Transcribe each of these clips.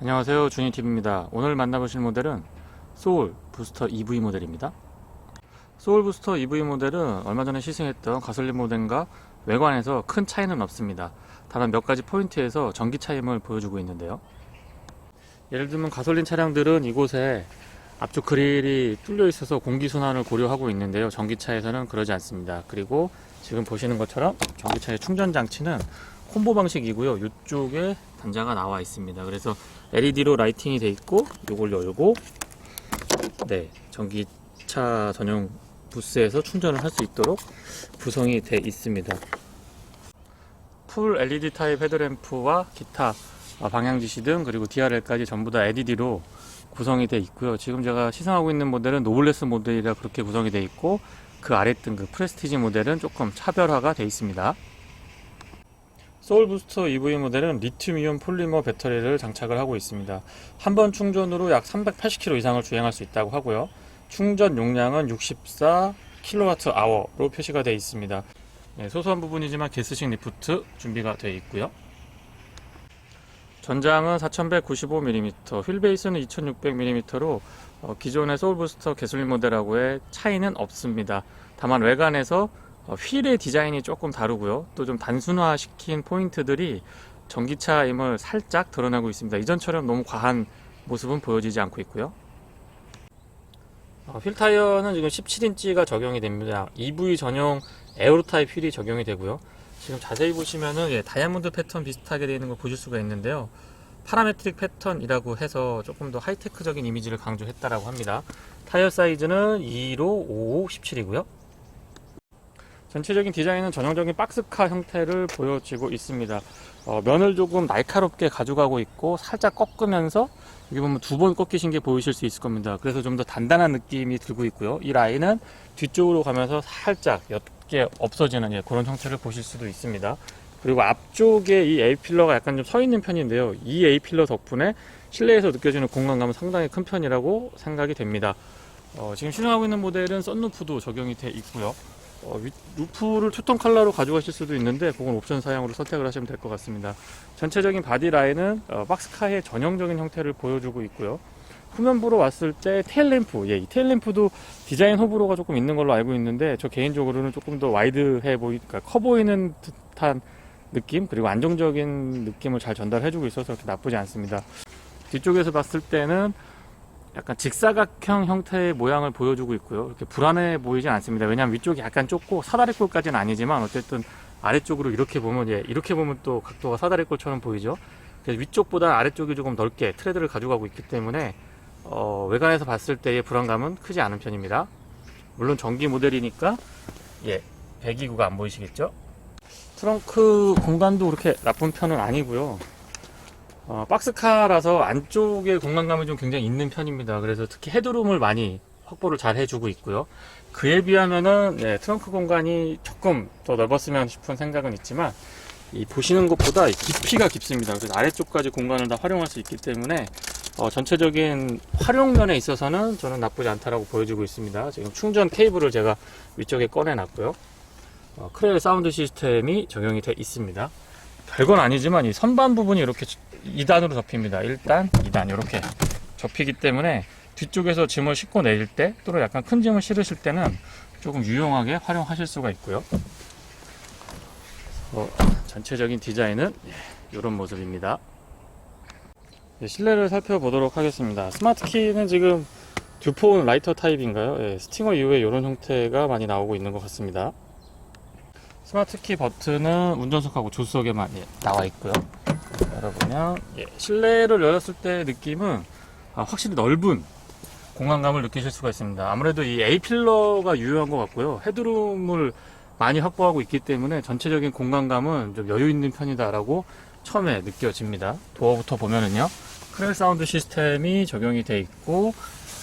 안녕하세요, 준이TV입니다. 오늘 만나보실 모델은 소울 부스터 EV 모델입니다. 소울 부스터 EV 모델은 얼마 전에 시승했던 가솔린 모델과 외관에서 큰 차이는 없습니다. 다만 몇 가지 포인트에서 전기차임을 보여주고 있는데요. 예를 들면 가솔린 차량들은 이곳에 앞쪽 그릴이 뚫려 있어서 공기순환을 고려하고 있는데요. 전기차에서는 그러지 않습니다. 그리고 지금 보시는 것처럼 전기차의 충전 장치는 콤보 방식이고요. 이쪽에 단자가 나와 있습니다. 그래서 LED로 라이팅이 돼 있고 이걸 열고 전기차 전용 부스에서 충전을 할 수 있도록 구성이 돼 있습니다. 풀 LED 타입 헤드램프와 기타 방향 지시 등 그리고 DRL까지 전부 다 LED로 구성이 되어 있고요. 지금 제가 시승하고 있는 모델은 노블레스 모델이라 그렇게 구성이 되어 있고 그 아래 등급 프레스티지 모델은 조금 차별화가 되어 있습니다. 소울 부스터 EV 모델은 리튬이온 폴리머 배터리를 장착을 하고 있습니다. 한 번 충전으로 약 380km 이상을 주행할 수 있다고 하고요. 충전 용량은 64kWh로 표시가 되어 있습니다. 소소한 부분이지만 게스식 리프트 준비가 되어 있고요. 전장은 4195mm, 휠베이스는 2600mm로 기존의 소울 부스터 가솔린 모델하고의 차이는 없습니다. 다만 외관에서 휠의 디자인이 조금 다르고요. 또 좀 단순화시킨 포인트들이 전기차임을 살짝 드러내고 있습니다. 이전처럼 너무 과한 모습은 보여지지 않고 있고요. 휠 타이어는 지금 17인치가 적용이 됩니다. EV 전용 에어로 타입 휠이 적용이 되고요. 지금 자세히 보시면은 다이아몬드 패턴 비슷하게 되어 있는 걸 보실 수가 있는데요. 파라메트릭 패턴이라고 해서 조금 더 하이테크적인 이미지를 강조했다라고 합니다. 타이어 사이즈는 2로 55, 17이고요. 전체적인 디자인은 전형적인 박스카 형태를 보여지고 있습니다. 면을 조금 날카롭게 가져가고 있고 살짝 꺾으면서 여기 보면 두 번 꺾이신 게 보이실 수 있을 겁니다. 그래서 좀 더 단단한 느낌이 들고 있고요. 이 라인은 뒤쪽으로 가면서 살짝 옅게 없어지는 그런 형태를 보실 수도 있습니다. 그리고 앞쪽에 이 A필러가 약간 좀 서 있는 편인데요. 이 A필러 덕분에 실내에서 느껴지는 공간감은 상당히 큰 편이라고 생각이 됩니다. 지금 시승하고 있는 모델은 썬루프도 적용이 되어 있고요. 루프를 투톤 컬러로 가져가실 수도 있는데 그건 옵션 사양으로 선택을 하시면 될 것 같습니다. 전체적인 바디 라인은 박스카의 전형적인 형태를 보여주고 있고요. 후면부로 왔을 때 테일램프, 이 테일램프도 디자인 호불호가 조금 있는 걸로 알고 있는데 저 개인적으로는 조금 더 와이드해 그러니까 커 보이는 듯한 느낌, 그리고 안정적인 느낌을 잘 전달해주고 있어서 그렇게 나쁘지 않습니다. 뒤쪽에서 봤을 때는 약간 직사각형 형태의 모양을 보여주고 있고요. 이렇게 불안해 보이진 않습니다. 왜냐하면 위쪽이 약간 좁고 사다리꼴까지는 아니지만 어쨌든 아래쪽으로 이렇게 보면 이렇게 보면 또 각도가 사다리꼴처럼 보이죠. 그래서 위쪽보다 아래쪽이 조금 넓게 트레드를 가져가고 있기 때문에 외관에서 봤을 때의 불안감은 크지 않은 편입니다. 물론 전기 모델이니까 배기구가 안 보이시겠죠? 트렁크 공간도 그렇게 나쁜 편은 아니고요. 박스카라서 안쪽에 공간감이 좀 굉장히 있는 편입니다. 그래서 특히 헤드룸을 많이 확보를 잘 해주고 있고요. 그에 비하면은 트렁크 공간이 조금 더 넓었으면 싶은 생각은 있지만 보시는 것보다 깊이가 깊습니다. 그래서 아래쪽까지 공간을 다 활용할 수 있기 때문에 전체적인 활용면에 있어서는 저는 나쁘지 않다라고 보여주고 있습니다. 지금 충전 케이블을 제가 위쪽에 꺼내놨고요. 크레일 사운드 시스템이 적용이 되어 있습니다. 별건 아니지만 이 선반 부분이 이렇게 2단으로 접힙니다. 1단, 2단 이렇게 접히기 때문에 뒤쪽에서 짐을 싣고 내릴 때 또는 약간 큰 짐을 실으실 때는 조금 유용하게 활용하실 수가 있고요. 전체적인 디자인은 이런 모습입니다. 실내를 살펴보도록 하겠습니다. 스마트 키는 지금 듀폰 라이터 타입인가요? 스팅어 이후에 이런 형태가 많이 나오고 있는 것 같습니다. 스마트 키 버튼은 운전석하고 조수석에만 나와 있고요. 열어보면 실내를 열었을 때 느낌은 확실히 넓은 공간감을 느끼실 수가 있습니다. 아무래도 이 A필러가 유효한 것 같고요. 헤드룸을 많이 확보하고 있기 때문에 전체적인 공간감은 좀 여유 있는 편이다라고 처음에 느껴집니다. 도어부터 보면은요, 크레일 사운드 시스템이 적용이 되어 있고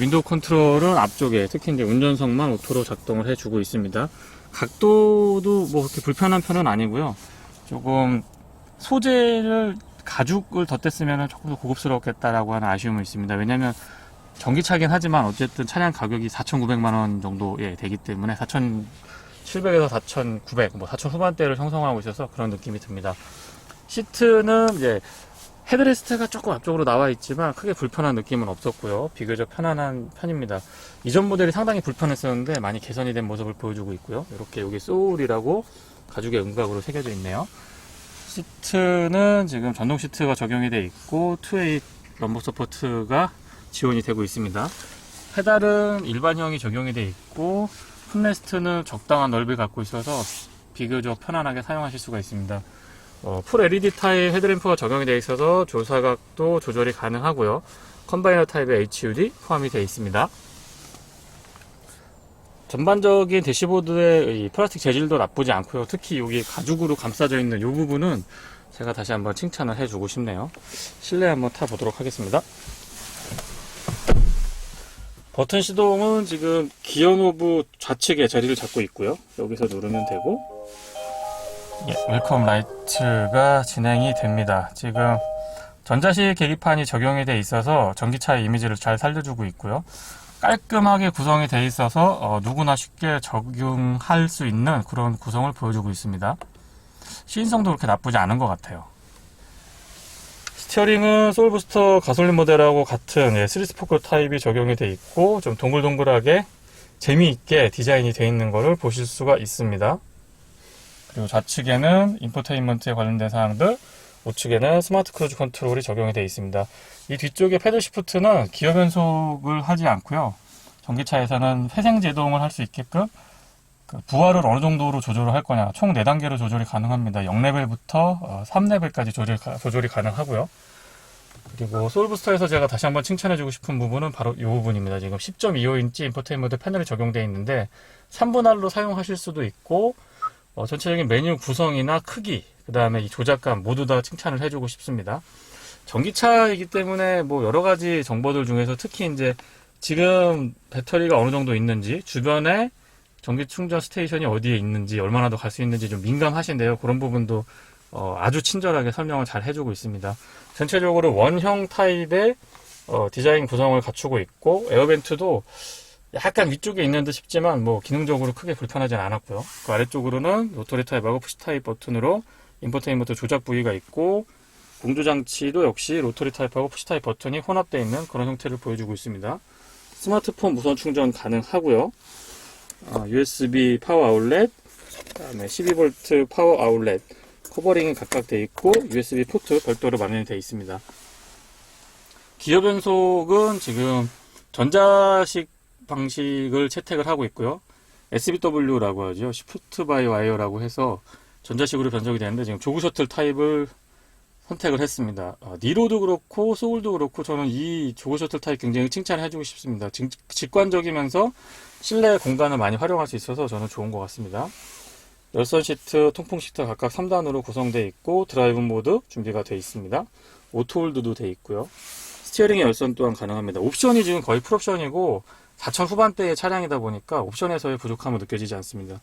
윈도우 컨트롤은 앞쪽에 특히 이제 운전석만 오토로 작동을 해주고 있습니다. 각도도 뭐 그렇게 불편한 편은 아니고요. 조금 소재를 가죽을 덧댔으면 조금 더 고급스럽겠다라고 하는 아쉬움은 있습니다. 왜냐면 전기차긴 하지만 어쨌든 차량 가격이 4,900만원 정도 되기 때문에 4,700에서 4,900, 4,000 후반대를 형성하고 있어서 그런 느낌이 듭니다. 시트는 헤드레스트가 조금 앞쪽으로 나와 있지만 크게 불편한 느낌은 없었고요. 비교적 편안한 편입니다. 이전 모델이 상당히 불편했었는데 많이 개선이 된 모습을 보여주고 있고요. 이렇게 여기 소울이라고 가죽의 음각으로 새겨져 있네요. 시트는 지금 전동 시트가 적용이 되어 있고 2웨이 럼버 서포트가 지원이 되고 있습니다. 페달은 일반형이 적용이 되어 있고 풋레스트는 적당한 넓이를 갖고 있어서 비교적 편안하게 사용하실 수가 있습니다. 풀 LED 타입 헤드램프가 적용이 되어 있어서 조사각도 조절이 가능하고요. 컴바이너 타입의 HUD 포함이 되어 있습니다. 전반적인 대시보드의 이 플라스틱 재질도 나쁘지 않고요. 특히 여기 가죽으로 감싸져 있는 이 부분은 제가 다시 한번 칭찬을 해주고 싶네요. 실내 한번 타보도록 하겠습니다. 버튼 시동은 지금 기어 노브 좌측에 자리를 잡고 있고요. 여기서 누르면 되고, 웰컴 라이트가 진행이 됩니다. 지금 전자식 계기판이 적용이 되어 있어서 전기차의 이미지를 잘 살려주고 있고요. 깔끔하게 구성이 되어 있어서 누구나 쉽게 적용할 수 있는 그런 구성을 보여주고 있습니다. 시인성도 그렇게 나쁘지 않은 것 같아요. 스티어링은 소울부스터 가솔린 모델하고 같은 3스포크 타입이 적용이 되어 있고 좀 동글동글하게 재미있게 디자인이 되어 있는 것을 보실 수가 있습니다. 그리고 좌측에는 인포테인먼트에 관련된 사항들, 우측에는 스마트 크루즈 컨트롤이 적용이 되어 있습니다. 이 뒤쪽에 패들 시프트는 기어 변속을 하지 않고요. 전기차에서는 회생 제동을 할 수 있게끔 부하를 어느 정도로 조절을 할 거냐, 총 4단계로 조절이 가능합니다. 0레벨부터 3레벨까지 조절이 가능하고요. 그리고 소울부스터에서 제가 다시 한번 칭찬해주고 싶은 부분은 바로 이 부분입니다. 지금 10.25인치 인포테인먼트 패널이 적용되어 있는데 3분할로 사용하실 수도 있고 전체적인 메뉴 구성이나 크기, 그 다음에 이 조작감 모두 다 칭찬을 해주고 싶습니다. 전기차이기 때문에 뭐 여러 가지 정보들 중에서 특히 이제 지금 배터리가 어느 정도 있는지, 주변에 전기 충전 스테이션이 어디에 있는지, 얼마나 더 갈 수 있는지 좀 민감하신데요. 그런 부분도 아주 친절하게 설명을 잘 해주고 있습니다. 전체적으로 원형 타입의 디자인 구성을 갖추고 있고 에어벤트도 약간 위쪽에 있는 듯 싶지만 뭐 기능적으로 크게 불편하진 않았고요. 그 아래쪽으로는 로터리 타입하고 푸시 타입 버튼으로 인포테인먼트 조작 부위가 있고 공조장치도 역시 로터리 타입하고 푸시 타입 버튼이 혼합되어 있는 그런 형태를 보여주고 있습니다. 스마트폰 무선 충전 가능하고요. USB 파워 아울렛, 그다음에 12V 파워 아울렛, 커버링이 각각 되어 있고 USB 포트 별도로 마련이 되어 있습니다. 기어 변속은 지금 전자식 방식을 채택을 하고 있고요. SBW라고 하죠. Shift by Wire라고 해서 전자식으로 변속이 되는데 지금 조그 셔틀 타입을 선택을 했습니다. 니로도 그렇고 소울도 그렇고 저는 이 조그 셔틀 타입 굉장히 칭찬을 해주고 싶습니다. 직관적이면서 실내 공간을 많이 활용할 수 있어서 저는 좋은 것 같습니다. 열선 시트, 통풍 시트 각각 3단으로 구성되어 있고 드라이브 모드 준비가 되어 있습니다. 오토홀드도 되어 있고요. 스티어링의 열선 또한 가능합니다. 옵션이 지금 거의 풀옵션이고 4천 후반대의 차량이다 보니까 옵션에서의 부족함은 느껴지지 않습니다.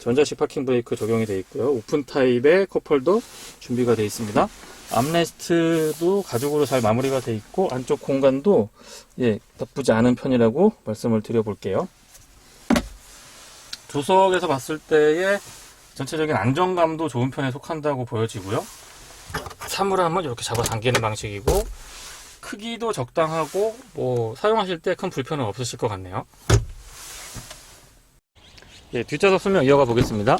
전자식 파킹 브레이크 적용이 되어 있고요. 오픈 타입의 컵홀더 준비가 되어 있습니다. 암레스트도 가죽으로 잘 마무리가 되어 있고 안쪽 공간도 나쁘지 않은 편이라고 말씀을 드려볼게요. 조석에서 봤을 때의 전체적인 안정감도 좋은 편에 속한다고 보여지고요. 사물함은 이렇게 잡아당기는 방식이고 크기도 적당하고 뭐 사용하실 때 큰 불편은 없으실 것 같네요. 뒷좌석 설명 이어가 보겠습니다.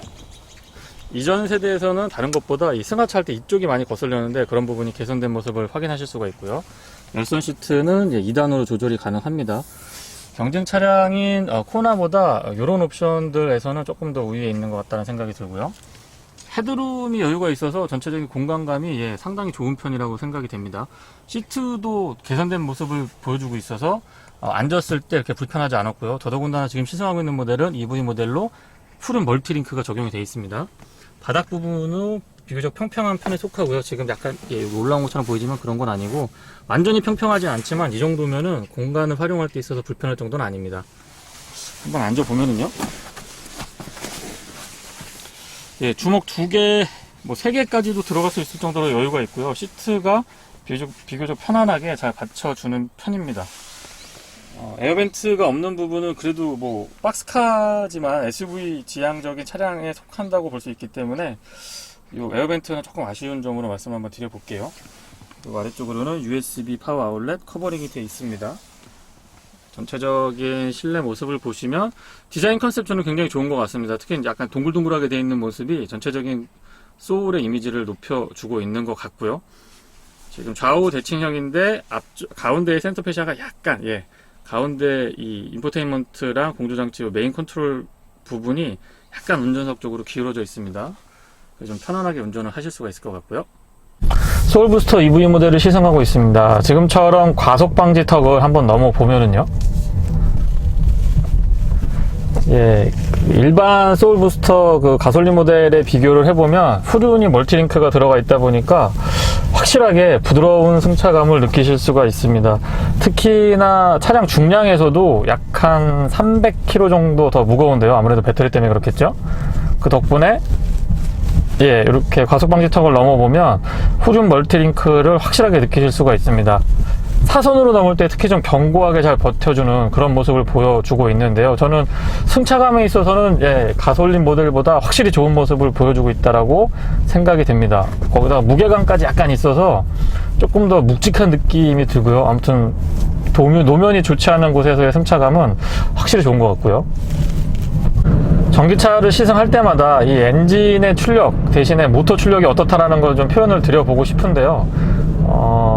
이전 세대에서는 다른 것보다 이 승하차 할 때 이쪽이 많이 거슬렸는데 그런 부분이 개선된 모습을 확인하실 수가 있고요. 열선 시트는 2단으로 조절이 가능합니다. 경쟁 차량인 코나보다 이런 옵션들에서는 조금 더 우위에 있는 것 같다는 생각이 들고요. 헤드룸이 여유가 있어서 전체적인 공간감이 상당히 좋은 편이라고 생각이 됩니다. 시트도 개선된 모습을 보여주고 있어서 앉았을 때 이렇게 불편하지 않았고요. 더더군다나 지금 시승하고 있는 모델은 EV 모델로 푸른 멀티링크가 적용이 되어 있습니다. 바닥 부분은 비교적 평평한 편에 속하고요. 지금 약간 올라온 것처럼 보이지만 그런 건 아니고 완전히 평평하진 않지만 이 정도면은 공간을 활용할 때 있어서 불편할 정도는 아닙니다. 한번 앉아보면은요. 주먹 2개, 뭐 3개까지도 들어갈 수 있을 정도로 여유가 있고요. 시트가 비교적 편안하게 잘 받쳐주는 편입니다. 에어벤트가 없는 부분은 그래도 뭐 박스카지만 SUV 지향적인 차량에 속한다고 볼 수 있기 때문에 이 에어벤트는 조금 아쉬운 점으로 말씀 한번 드려볼게요. 그리고 아래쪽으로는 USB 파워 아울렛 커버링이 되어 있습니다. 전체적인 실내 모습을 보시면 디자인 컨셉 저는 굉장히 좋은 것 같습니다. 특히 약간 동글동글하게 되어 있는 모습이 전체적인 소울의 이미지를 높여주고 있는 것 같고요. 지금 좌우 대칭형인데 가운데의 센터 페시아가 약간 가운데 이 인포테인먼트랑 공조장치 메인 컨트롤 부분이 약간 운전석 쪽으로 기울어져 있습니다. 그래서 좀 편안하게 운전을 하실 수가 있을 것 같고요. 소울부스터 EV 모델을 시승하고 있습니다. 지금처럼 과속 방지 턱을 한번 넘어 보면은요, 일반 소울부스터 그 가솔린 모델에 비교를 해보면 후륜이 멀티링크가 들어가 있다 보니까 확실하게 부드러운 승차감을 느끼실 수가 있습니다. 특히나 차량 중량에서도 약 한 300kg 정도 더 무거운데요. 아무래도 배터리 때문에 그렇겠죠. 그 덕분에 이렇게 과속방지 턱을 넘어보면 후륜 멀티링크를 확실하게 느끼실 수가 있습니다. 사선으로 넘을 때 특히 좀 견고하게 잘 버텨주는 그런 모습을 보여주고 있는데요. 저는 승차감에 있어서는 가솔린 모델보다 확실히 좋은 모습을 보여주고 있다라고 생각이 됩니다. 거기다가 무게감까지 약간 있어서 조금 더 묵직한 느낌이 들고요. 아무튼 노면이 좋지 않은 곳에서의 승차감은 확실히 좋은 것 같고요. 전기차를 시승할 때마다 이 엔진의 출력 대신에 모터 출력이 어떻다라는 걸 좀 표현을 드려보고 싶은데요.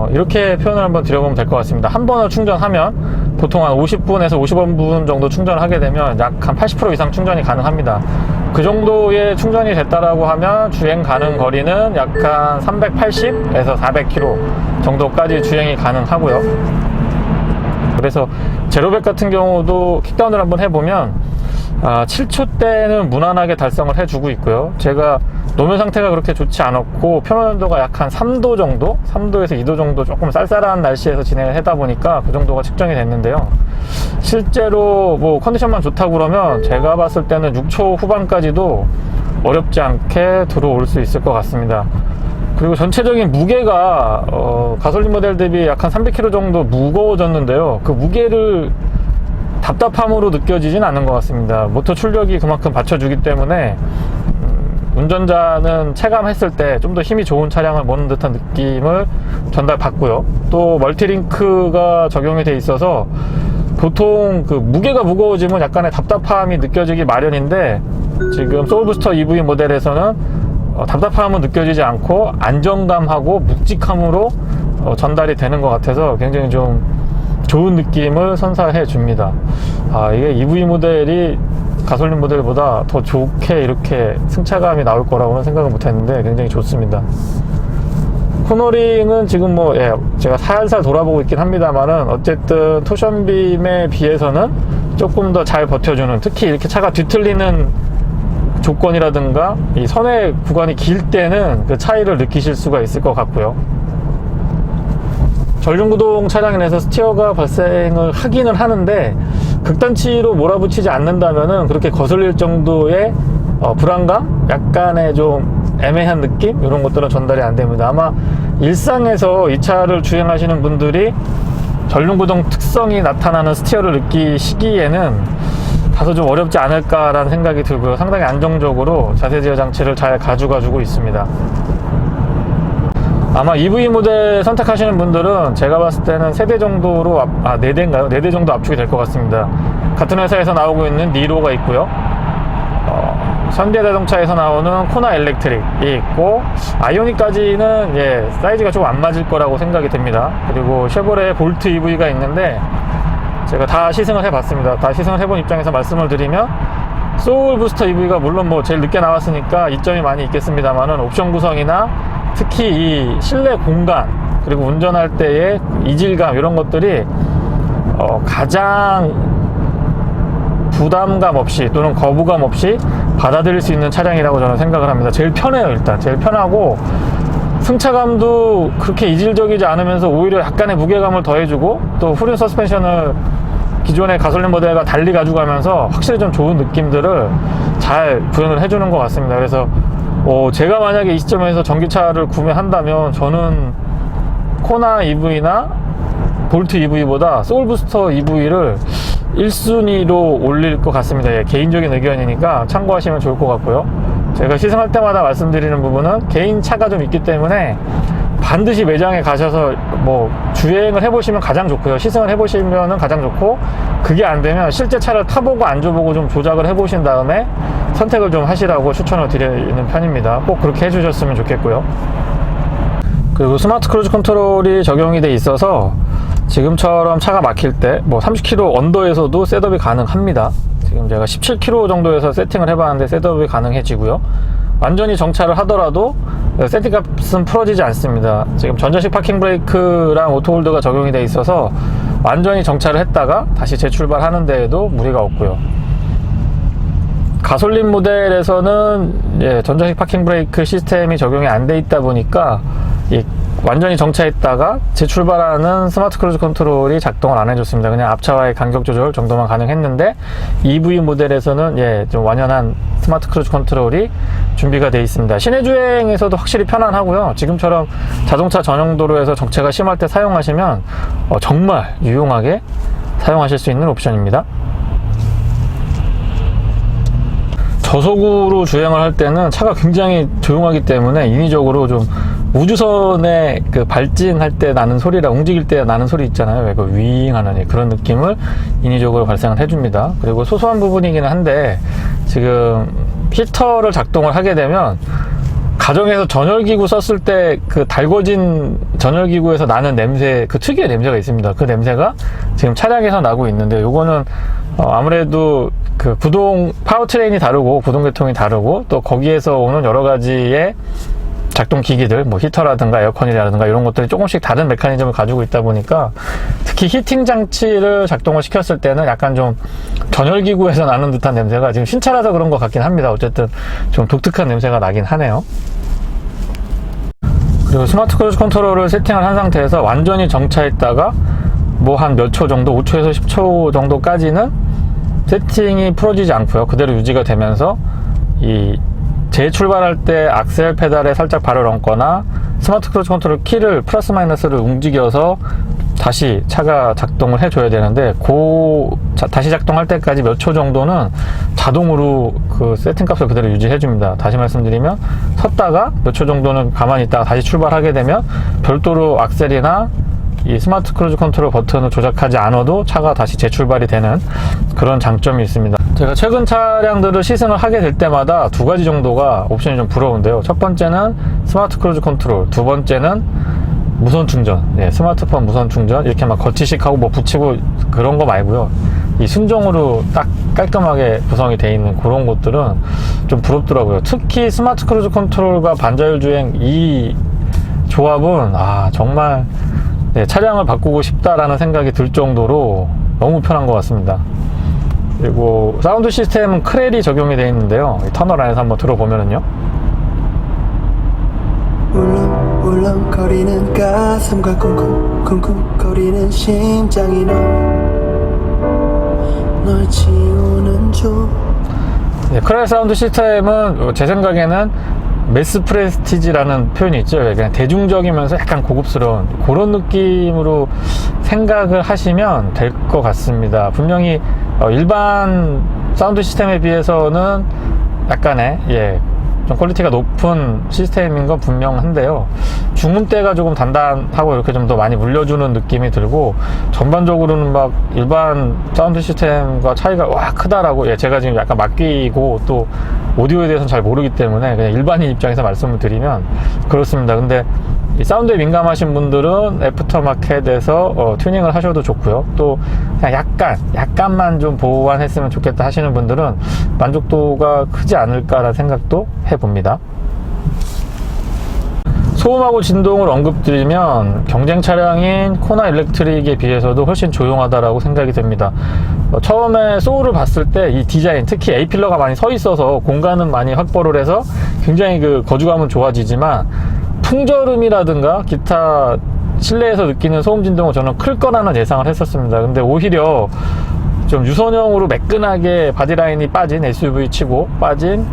이렇게 표현을 한번 드려보면 될 것 같습니다. 한 번을 충전하면 보통 한 50분에서 55분 정도 충전을 하게 되면 약 한 80% 이상 충전이 가능합니다. 그 정도의 충전이 됐다라고 하면 주행 가능 거리는 약간 380에서 400km 정도까지 주행이 가능하고요. 그래서 제로백 같은 경우도 킥다운을 한번 해보면 7초대는 무난하게 달성을 해주고 있고요. 제가 노면 상태가 그렇게 좋지 않았고 표면온도가 약 한 3도 정도, 3도에서 2도 정도 조금 쌀쌀한 날씨에서 진행을 하다 보니까 그 정도가 측정이 됐는데요. 실제로 뭐 컨디션만 좋다고 그러면 제가 봤을 때는 6초 후반까지도 어렵지 않게 들어올 수 있을 것 같습니다. 그리고 전체적인 무게가 가솔린 모델 대비 약 한 300kg 정도 무거워졌는데요. 그 무게를 답답함으로 느껴지진 않는 것 같습니다. 모터 출력이 그만큼 받쳐주기 때문에 운전자는 체감했을 때 좀 더 힘이 좋은 차량을 모는 듯한 느낌을 전달받고요. 또 멀티링크가 적용이 돼 있어서 보통 그 무게가 무거워지면 약간의 답답함이 느껴지기 마련인데 지금 소울부스터 EV 모델에서는 답답함은 느껴지지 않고 안정감하고 묵직함으로 전달이 되는 것 같아서 굉장히 좀 좋은 느낌을 선사해 줍니다. 이게 EV 모델이 가솔린 모델보다 더 좋게 이렇게 승차감이 나올 거라고는 생각을 못 했는데 굉장히 좋습니다. 코너링은 지금 제가 살살 돌아보고 있긴 합니다만은 어쨌든 토션빔에 비해서는 조금 더 잘 버텨주는, 특히 이렇게 차가 뒤틀리는 조건이라든가 이 선의 구간이 길 때는 그 차이를 느끼실 수가 있을 것 같고요. 전륜구동 차량에서 스티어가 발생을 하기는 하는데 극단치로 몰아붙이지 않는다면은 그렇게 거슬릴 정도의 불안감? 약간의 좀 애매한 느낌? 이런 것들은 전달이 안 됩니다. 아마 일상에서 이 차를 주행하시는 분들이 전륜구동 특성이 나타나는 스티어를 느끼시기에는 다소 좀 어렵지 않을까라는 생각이 들고요. 상당히 안정적으로 자세제어 장치를 잘 가져가주고 있습니다. 아마 EV 모델 선택하시는 분들은 제가 봤을 때는 3대 정도로 4대인가요? 4대 정도 압축이 될 것 같습니다. 같은 회사에서 나오고 있는 니로가 있고요. 현대자동차에서 나오는 코나 일렉트릭이 있고 아이오닉까지는 사이즈가 좀 안 맞을 거라고 생각이 됩니다. 그리고 쉐보레 볼트 EV가 있는데 제가 다 시승을 해봤습니다. 다 시승을 해본 입장에서 말씀을 드리면 소울부스터 EV가 물론 제일 늦게 나왔으니까 이점이 많이 있겠습니다만은 옵션 구성이나 특히 이 실내 공간 그리고 운전할 때의 이질감 이런 것들이 가장 부담감 없이 또는 거부감 없이 받아들일 수 있는 차량이라고 저는 생각을 합니다. 제일 편해요. 일단 제일 편하고 승차감도 그렇게 이질적이지 않으면서 오히려 약간의 무게감을 더해주고 또 후륜 서스펜션을 기존의 가솔린 모델과 달리 가져가면서 확실히 좀 좋은 느낌들을 잘 구현을 해주는 것 같습니다. 그래서 제가 만약에 이 시점에서 전기차를 구매한다면 저는 코나 EV나 볼트 EV보다 소울부스터 EV를 1순위로 올릴 것 같습니다. 개인적인 의견이니까 참고하시면 좋을 것 같고요. 제가 시승할 때마다 말씀드리는 부분은 개인 차가 좀 있기 때문에 반드시 매장에 가셔서 뭐 주행을 해보시면 가장 좋고요. 시승을 해보시면 가장 좋고, 그게 안 되면 실제 차를 타보고 앉아보고 좀 조작을 해보신 다음에 선택을 좀 하시라고 추천을 드리는 편입니다. 꼭 그렇게 해주셨으면 좋겠고요. 그리고 스마트 크루즈 컨트롤이 적용이 돼 있어서 지금처럼 차가 막힐 때 뭐 30km 언더에서도 셋업이 가능합니다. 지금 제가 17km 정도에서 세팅을 해봤는데 셋업이 가능해지고요. 완전히 정차를 하더라도 세팅값은 풀어지지 않습니다. 지금 전자식 파킹 브레이크랑 오토홀드가 적용이 돼 있어서 완전히 정차를 했다가 다시 재출발하는 데에도 무리가 없고요. 가솔린 모델에서는 전자식 파킹 브레이크 시스템이 적용이 안 돼 있다 보니까 완전히 정차했다가 재출발하는 스마트 크루즈 컨트롤이 작동을 안 해줬습니다. 그냥 앞차와의 간격 조절 정도만 가능했는데, EV 모델에서는 좀 완연한 스마트 크루즈 컨트롤이 준비가 되어 있습니다. 시내 주행에서도 확실히 편안하고요. 지금처럼 자동차 전용 도로에서 정체가 심할 때 사용하시면 정말 유용하게 사용하실 수 있는 옵션입니다. 저속으로 주행을 할 때는 차가 굉장히 조용하기 때문에 인위적으로 좀 우주선에 그 발진할 때 나는 소리랑 움직일 때 나는 소리 있잖아요. 왜 그 윙 하는 그런 느낌을 인위적으로 발생을 해줍니다. 그리고 소소한 부분이기는 한데, 지금 히터를 작동을 하게 되면 가정에서 전열기구 썼을 때 그 달궈진 전열기구에서 나는 냄새, 그 특유의 냄새가 있습니다. 그 냄새가 지금 차량에서 나고 있는데, 요거는 아무래도 그 구동 파워트레인이 다르고 구동 계통이 다르고 또 거기에서 오는 여러 가지의 작동 기기들, 뭐 히터라든가 에어컨이라든가 이런 것들이 조금씩 다른 메커니즘을 가지고 있다 보니까, 특히 히팅 장치를 작동을 시켰을 때는 약간 좀 전열기구에서 나는 듯한 냄새가, 지금 신차라서 그런 것 같긴 합니다. 어쨌든 좀 독특한 냄새가 나긴 하네요. 그리고 스마트 크루즈 컨트롤을 세팅을 한 상태에서 완전히 정차했다가 뭐 한 몇 초 정도, 5초에서 10초 정도까지는 세팅이 풀어지지 않고요. 그대로 유지가 되면서 이 재출발할 때 악셀 페달에 살짝 발을 얹거나 스마트 크루즈 컨트롤 키를 플러스 마이너스를 움직여서 다시 차가 작동을 해줘야 되는데, 다시 작동할 때까지 몇 초 정도는 자동으로 그 세팅 값을 그대로 유지해줍니다. 다시 말씀드리면, 섰다가 몇 초 정도는 가만히 있다가 다시 출발하게 되면 별도로 악셀이나 이 스마트 크루즈 컨트롤 버튼을 조작하지 않아도 차가 다시 재출발이 되는 그런 장점이 있습니다. 제가 최근 차량들을 시승을 하게 될 때마다 두 가지 정도가 옵션이 좀 부러운데요. 첫 번째는 스마트 크루즈 컨트롤, 두 번째는 무선 충전, 스마트폰 무선 충전, 이렇게 막 거치식하고 뭐 붙이고 그런 거 말고요. 이 순정으로 딱 깔끔하게 구성이 되어 있는 그런 것들은 좀 부럽더라고요. 특히 스마트 크루즈 컨트롤과 반자율 주행 이 조합은 정말 차량을 바꾸고 싶다라는 생각이 들 정도로 너무 편한 것 같습니다. 그리고 사운드 시스템은 크렐이 적용이 되어 있는데요. 터널 안에서 한번 들어보면은요, 울렁울렁거리는 가슴과 쿵쿵쿵쿵거리는 심장이 널 지우는 중. 크렐 사운드 시스템은 제 생각에는 매스 프레스티지라는 표현이 있죠. 그냥 대중적이면서 약간 고급스러운 그런 느낌으로 생각을 하시면 될 것 같습니다. 분명히 일반 사운드 시스템에 비해서는 약간의 좀 퀄리티가 높은 시스템인 건 분명한데요. 중음대가 조금 단단하고 이렇게 좀 더 많이 물려주는 느낌이 들고, 전반적으로는 막 일반 사운드 시스템과 차이가 크다라고, 제가 지금 약간 맡기고 또 오디오에 대해서는 잘 모르기 때문에 그냥 일반인 입장에서 말씀을 드리면 그렇습니다. 근데 이 사운드에 민감하신 분들은 애프터마켓에서 튜닝을 하셔도 좋고요. 또 그냥 약간만 좀 보완했으면 좋겠다 하시는 분들은 만족도가 크지 않을까라는 생각도 해봅니다. 소음하고 진동을 언급드리면 경쟁 차량인 코나 일렉트릭에 비해서도 훨씬 조용하다라고 생각이 됩니다. 처음에 소울을 봤을 때 이 디자인, 특히 A필러가 많이 서 있어서 공간은 많이 확보를 해서 굉장히 그 거주감은 좋아지지만, 풍절음이라든가 기타 실내에서 느끼는 소음 진동은 저는 클 거라는 예상을 했었습니다. 근데 오히려 좀 유선형으로 매끈하게 바디라인이 빠진, SUV 치고 빠진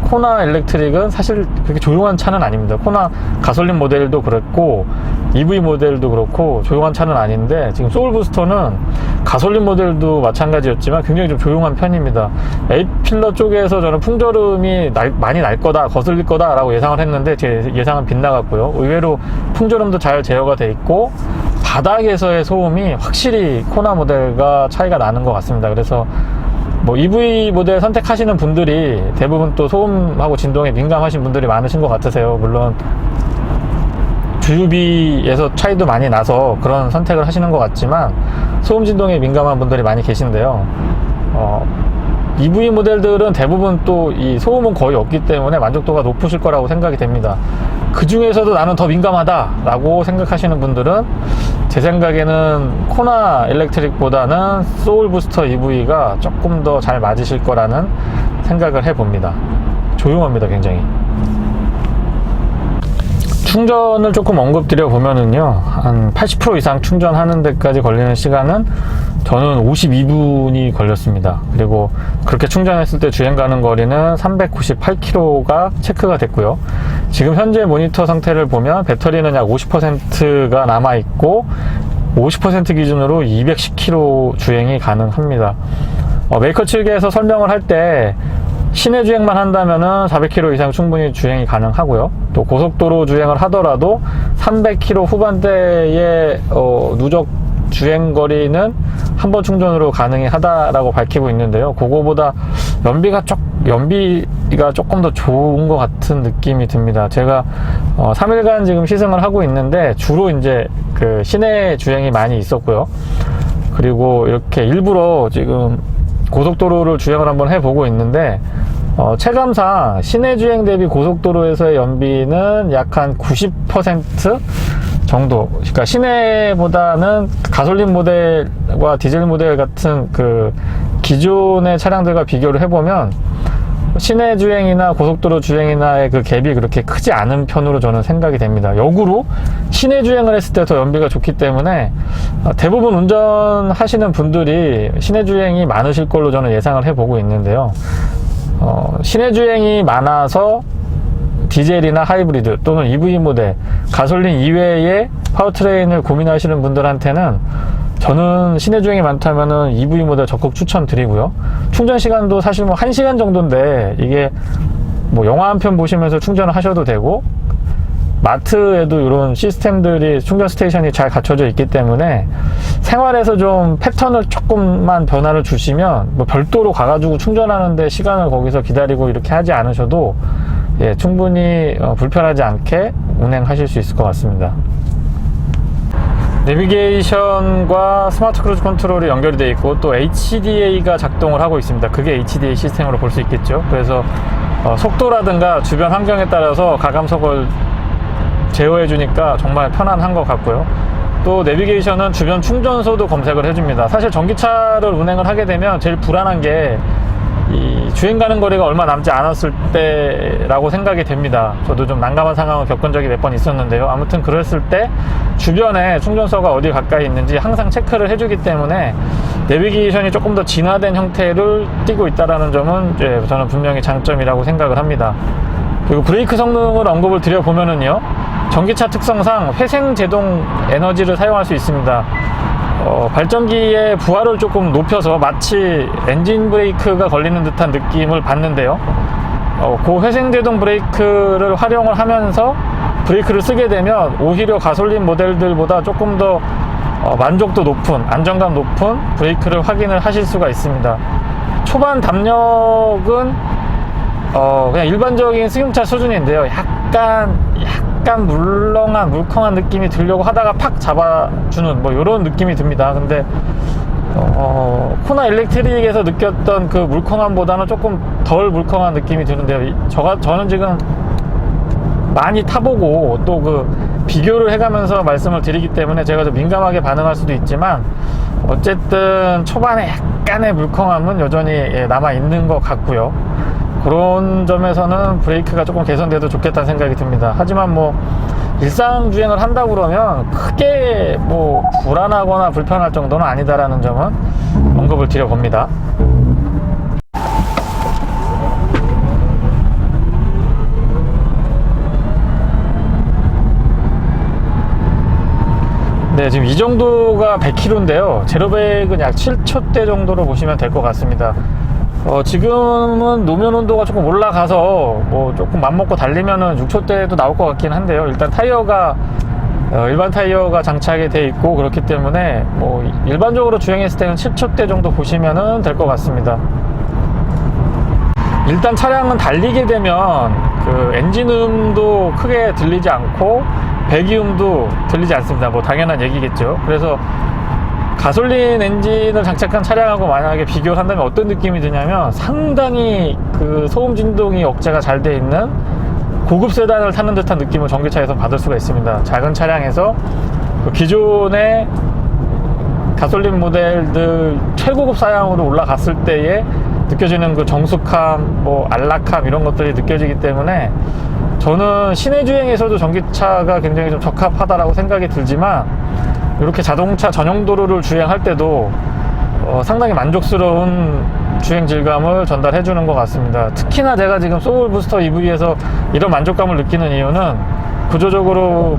코나 일렉트릭은 사실 그렇게 조용한 차는 아닙니다. 코나 가솔린 모델도 그랬고 EV 모델도 그렇고 조용한 차는 아닌데, 지금 소울부스터는 가솔린 모델도 마찬가지였지만 굉장히 좀 조용한 편입니다. A필러 쪽에서 저는 풍절음이 많이 날 거다, 거슬릴 거다 라고 예상을 했는데 제 예상은 빗나갔고요. 의외로 풍절음도 잘 제어가 돼 있고 바닥에서의 소음이 확실히 코나 모델과 차이가 나는 것 같습니다. 그래서 뭐 EV 모델 선택하시는 분들이 대부분 또 소음하고 진동에 민감하신 분들이 많으신 것 같으세요. 물론 주유비에서 차이도 많이 나서 그런 선택을 하시는 것 같지만 소음 진동에 민감한 분들이 많이 계신데요. EV 모델들은 대부분 또 이 소음은 거의 없기 때문에 만족도가 높으실 거라고 생각이 됩니다. 그 중에서도 나는 더 민감하다 라고 생각하시는 분들은 제 생각에는 코나 일렉트릭보다는 소울부스터 EV가 조금 더 잘 맞으실 거라는 생각을 해봅니다. 조용합니다, 굉장히. 충전을 조금 언급드려 보면은요, 한 80% 이상 충전하는 데까지 걸리는 시간은 저는 52분이 걸렸습니다. 그리고 그렇게 충전했을 때 주행 가는 거리는 398km가 체크가 됐고요. 지금 현재 모니터 상태를 보면 배터리는 약 50%가 남아 있고 50% 기준으로 210km 주행이 가능합니다. 메이커 측에서 설명을 할 때 시내 주행만 한다면은 400km 이상 충분히 주행이 가능하고요. 또 고속도로 주행을 하더라도 300km 후반대의 누적 주행 거리는 한 번 충전으로 가능하다라고 밝히고 있는데요. 그거보다 연비가 조금 더 좋은 것 같은 느낌이 듭니다. 제가 3일간 지금 시승을 하고 있는데 주로 이제 그 시내 주행이 많이 있었고요. 그리고 이렇게 일부러 지금 고속도로를 주행을 한번 해보고 있는데 체감상 시내 주행 대비 고속도로에서의 연비는 약 한 90% 정도, 그러니까 시내보다는 가솔린 모델과 디젤 모델 같은 그 기존의 차량들과 비교를 해보면 시내 주행이나 고속도로 주행이나의 그 갭이 그렇게 크지 않은 편으로 저는 생각이 됩니다. 역으로 시내 주행을 했을 때 더 연비가 좋기 때문에 대부분 운전하시는 분들이 시내 주행이 많으실 걸로 저는 예상을 해보고 있는데요. 시내 주행이 많아서 디젤이나 하이브리드 또는 EV 모델, 가솔린 이외의 파워트레인을 고민하시는 분들한테는 저는 시내 주행이 많다면은 EV 모델 적극 추천드리고요. 충전 시간도 사실 뭐 1시간 정도인데 이게 뭐 영화 한 편 보시면서 충전을 하셔도 되고, 마트에도 이런 시스템들이 충전 스테이션이 잘 갖춰져 있기 때문에 생활에서 좀 패턴을 조금만 변화를 주시면 뭐 별도로 가가지고 충전하는데 시간을 거기서 기다리고 이렇게 하지 않으셔도 충분히 불편하지 않게 운행하실 수 있을 것 같습니다. 내비게이션과 스마트 크루즈 컨트롤이 연결이 되어 있고 또 HDA가 작동을 하고 있습니다. 그게 HDA 시스템으로 볼 수 있겠죠. 그래서 속도라든가 주변 환경에 따라서 가감석을 제어해 주니까 정말 편안한 것 같고요. 또 내비게이션은 주변 충전소도 검색을 해줍니다. 사실 전기차를 운행을 하게 되면 제일 불안한 게 이 주행 가는 거리가 얼마 남지 않았을 때라고 생각이 됩니다. 저도 좀 난감한 상황을 겪은 적이 몇 번 있었는데요. 아무튼 그랬을 때 주변에 충전소가 어디 가까이 있는지 항상 체크를 해주기 때문에 내비게이션이 조금 더 진화된 형태를 띠고 있다는 점은 저는 분명히 장점이라고 생각을 합니다. 그리고 브레이크 성능을 언급을 드려보면은요, 전기차 특성상 회생 제동 에너지를 사용할 수 있습니다. 발전기의 부하를 조금 높여서 마치 엔진 브레이크가 걸리는 듯한 느낌을 받는데요. 그 회생제동 브레이크를 활용을 하면서 브레이크를 쓰게 되면 오히려 가솔린 모델들보다 조금 더 만족도 높은, 안정감 높은 브레이크를 확인을 하실 수가 있습니다. 초반 담력은 그냥 일반적인 승용차 수준인데요. 약간 물컹한 느낌이 들려고 하다가 팍 잡아주는 뭐 이런 느낌이 듭니다. 근데 코나 일렉트릭에서 느꼈던 그 물컹함보다는 조금 덜 물컹한 느낌이 드는데요. 저는 지금 많이 타보고 또 그 비교를 해가면서 말씀을 드리기 때문에 제가 좀 민감하게 반응할 수도 있지만 어쨌든 초반에 약간의 물컹함은 여전히 남아 있는 것 같고요. 그런 점에서는 브레이크가 조금 개선돼도 좋겠다는 생각이 듭니다. 하지만 뭐 일상 주행을 한다고 그러면 크게 뭐 불안하거나 불편할 정도는 아니다라는 점은 언급을 드려봅니다. 네, 지금 이 정도가 100km인데요. 제로백은 약 7초대 정도로 보시면 될 것 같습니다. 지금은 노면 온도가 조금 올라가서 뭐 조금 맘먹고 달리면은 6초대도 나올 것 같긴 한데요. 일단 타이어가 일반 타이어가 장착이 돼 있고 그렇기 때문에 뭐 일반적으로 주행했을 때는 7초대 정도 보시면은 될 것 같습니다. 일단 차량은 달리게 되면 그 엔진음도 크게 들리지 않고 배기음도 들리지 않습니다. 뭐 당연한 얘기겠죠. 그래서 가솔린 엔진을 장착한 차량하고 만약에 비교를 한다면 어떤 느낌이 드냐면 상당히 그 소음 진동이 억제가 잘 돼 있는 고급 세단을 타는 듯한 느낌을 전기차에서 받을 수가 있습니다. 작은 차량에서 그 기존의 가솔린 모델들 최고급 사양으로 올라갔을 때에 느껴지는 그 정숙함, 뭐 안락함 이런 것들이 느껴지기 때문에 저는 시내 주행에서도 전기차가 굉장히 좀 적합하다라고 생각이 들지만 이렇게 자동차 전용 도로를 주행할 때도 상당히 만족스러운 주행 질감을 전달해 주는 것 같습니다. 특히나 제가 지금 소울 부스터 EV에서 이런 만족감을 느끼는 이유는 구조적으로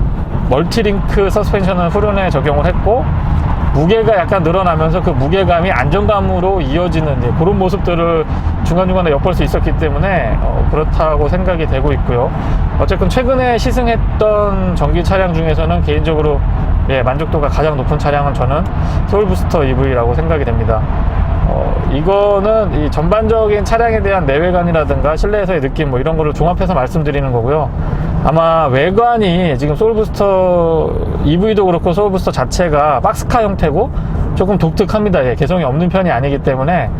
멀티링크 서스펜션을 후륜에 적용을 했고 무게가 약간 늘어나면서 그 무게감이 안정감으로 이어지는 그런 모습들을 중간중간에 엿볼 수 있었기 때문에 그렇다고 생각이 되고 있고요. 어쨌든 최근에 시승했던 전기 차량 중에서는 개인적으로 만족도가 가장 높은 차량은 저는 소울부스터 EV라고 생각이 됩니다. 이거는 이 전반적인 차량에 대한 내외관이라든가 실내에서의 느낌 뭐 이런 거를 종합해서 말씀드리는 거고요. 아마 외관이 지금 소울부스터 EV도 그렇고 소울부스터 자체가 박스카 형태고 조금 독특합니다. 개성이 없는 편이 아니기 때문에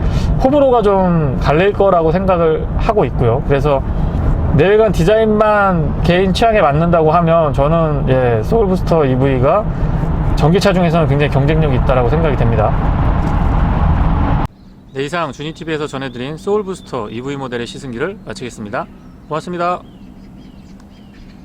호불호가 좀 갈릴 거라고 생각을 하고 있고요. 그래서 내외관 디자인만 개인 취향에 맞는다고 하면 저는 소울부스터 EV가 전기차 중에서는 굉장히 경쟁력이 있다고 생각이 됩니다. 네, 이상 주니TV에서 전해드린 소울부스터 EV 모델의 시승기를 마치겠습니다. 고맙습니다.